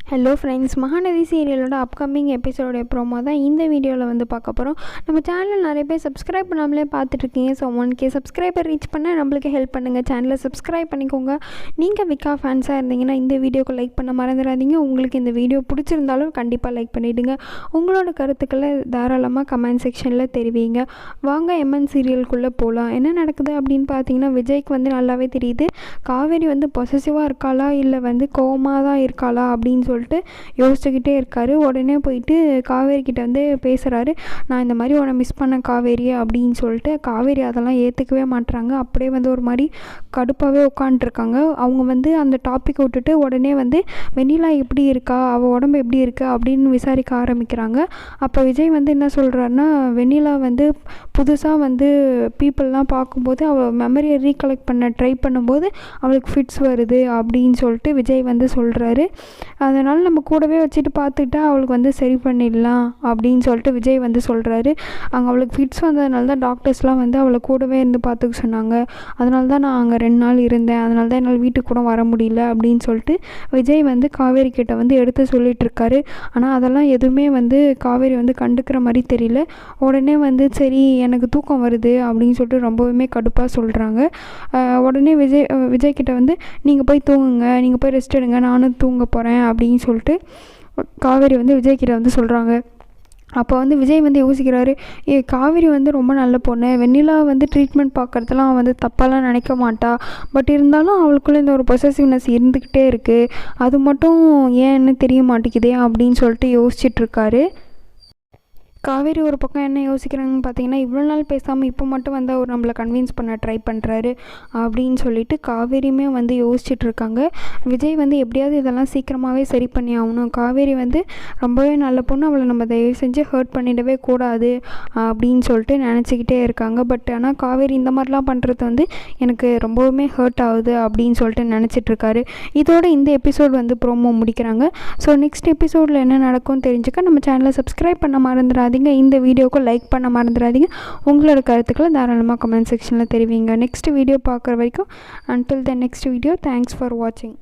Hello friends, Mahanadi சீரியலோட upcoming எபிசோட promo தான் இந்த வீடியோவில் வந்து பார்க்க போகிறோம். நம்ம சேனலில் நிறைய பேர் சப்ஸ்கிரைப் பண்ணாமலே பார்த்துட்ருக்கீங்க. ஸோ 1K சப்ஸ்கிரைபர் ரீச் பண்ண நம்மளுக்கு ஹெல்ப் பண்ணுங்கள். சேனலை சப்ஸ்கிரைப் பண்ணிக்கோங்க. நீங்கள் விகா ஃபேன்ஸாக இருந்தீங்கன்னா இந்த வீடியோக்கு லைக் பண்ண மறந்துடாதீங்க. உங்களுக்கு இந்த வீடியோ பிடிச்சிருந்தாலும் கண்டிப்பாக லைக் பண்ணிவிடுங்க. உங்களோட கருத்துக்களை தாராளமாக கமெண்ட் செக்ஷனில் தெரிவிங்க. வாங்க எம்என் சீரியலுக்குள்ளே போகலாம். என்ன நடக்குது அப்படின்னு பார்த்தீங்கன்னா, விஜய்க்கு வந்து நல்லாவே தெரியுது காவேரி வந்து பொசசிவாக இருக்காளா இல்லை வந்து கோவமாக தான் இருக்காளா அப்படின்னு சொல்லிட்டு யோசிச்சுக்கிட்டே இருக்காரு. உடனே போயிட்டு காவேரி கிட்ட வந்து பேசுகிறாரு. நான் இந்த மாதிரி உன்னை மிஸ் பண்ண காவேரி அப்படின்னு சொல்லிட்டு. காவேரி அதெல்லாம் ஏற்றுக்கவே மாட்டுறாங்க. அப்படியே வந்து ஒரு மாதிரி கடுப்பாகவே உட்காண்ட்ருக்காங்க. அவங்க வந்து அந்த டாப்பிக்கை விட்டுட்டு உடனே வந்து வெண்ணிலா எப்படி இருக்கா, அவள் உடம்பு எப்படி இருக்கா அப்படின்னு விசாரிக்க ஆரம்பிக்கிறாங்க. அப்போ விஜய் வந்து என்ன சொல்கிறாருன்னா, வெண்ணிலா வந்து புதுசாக வந்து பீப்புளெலாம் பார்க்கும்போது அவள் மெமரியை ரீகலெக்ட் பண்ண ட்ரை பண்ணும்போது அவளுக்கு ஃபிட்ஸ் வருது அப்படின்னு சொல்லிட்டு விஜய் வந்து சொல்கிறாரு. அதனால் நம்ம கூடவே வச்சுட்டு பார்த்துக்கிட்டா அவளுக்கு வந்து சரி பண்ணிடலாம் அப்படின்னு சொல்லிட்டு விஜய் வந்து சொல்கிறாரு. அங்கே அவளுக்கு ஃபிட்ஸ் வந்ததுனால தான் டாக்டர்ஸ்லாம் வந்து அவளை கூடவே இருந்து பார்த்துக்க சொன்னாங்க. அதனால தான் நான் அங்கே 2 நாள் இருந்தேன். அதனால தான் என்னால் வீட்டுக்கு கூட வர முடியல அப்படின்னு சொல்லிட்டு விஜய் வந்து காவேரி கிட்ட வந்து எடுத்து சொல்லிகிட்ருக்காரு. ஆனால் அதெல்லாம் எதுவுமே வந்து காவேரி வந்து கண்டுக்கிற மாதிரி தெரியல. உடனே வந்து சரி எனக்கு தூக்கம் வருது அப்படின்னு சொல்லிட்டு ரொம்பவுமே கடுப்பாக சொல்கிறாங்க. உடனே விஜய் கிட்ட வந்து நீங்கள் போய் தூங்குங்க, நீங்கள் போய் ரெஸ்ட் எடுங்க, நானும் தூங்க போகிறேன் அப்படின்னு சொல்லிட்டு காவேரி வந்து விஜய் கிட்ட வந்து சொல்கிறாங்க. அப்போ வந்து விஜய் வந்து யோசிக்கிறாரு, காவேரி வந்து ரொம்ப நல்ல பொண்ணு, வெண்ணிலா வந்து ட்ரீட்மெண்ட் பார்க்குறதுலாம் வந்து தப்பாலாம் நினைக்க மாட்டா. பட் இருந்தாலும் அவளுக்குள்ளே இந்த ஒரு பொசசிவ்னஸ் இருந்துக்கிட்டே இருக்குது. அது மட்டும் ஏன்னு தெரிய மாட்டேங்குதே அப்படின்னு சொல்லிட்டு யோசிச்சுட்ருக்காரு. காவேரி ஒரு பக்கம் என்ன யோசிக்கிறாங்கன்னு பார்த்தீங்கன்னா, இவ்வளோ நாள் பேசாமல் இப்போ மட்டும் வந்து அவர் நம்மளை கன்வின்ஸ் பண்ண ட்ரை பண்ணுறாரு அப்படின்னு சொல்லிட்டு காவேரியுமே வந்து யோசிச்சுட்ருக்காங்க. விஜய் வந்து எப்படியாவது இதெல்லாம் சீக்கிரமாகவே சரி பண்ணி ஆகணும். காவேரி வந்து ரொம்பவே நல்ல பொண்ணு, அவளை நம்ம தயவு செஞ்சு ஹர்ட் பண்ணிடவே கூடாது அப்படின்னு சொல்லிட்டு நினச்சிக்கிட்டே இருக்காங்க. பட் ஆனால் காவேரி இந்த மாதிரிலாம் பண்ணுறது வந்து எனக்கு ரொம்பவுமே ஹர்ட் ஆகுது அப்படின்னு சொல்லிட்டு நினச்சிட்ருக்காரு. இதோட இந்த எபிசோட் வந்து ப்ரோமோ முடிக்கிறாங்க. ஸோ நெக்ஸ்ட் எபிசோடில் என்ன நடக்கும்னு தெரிஞ்சுக்க நம்ம சேனலை சப்ஸ்கிரைப் பண்ண மறந்துடாதீங்க. இந்த வீடியோக்கு லைக் பண்ண மறந்துடாதீங்க. உங்களோட கருத்துக்களை தாராளமாக கமெண்ட் செக்ஷனில் தெரிவிங்க. நெக்ஸ்ட் வீடியோ பார்க்குற வரைக்கும் until the next video, thanks for watching.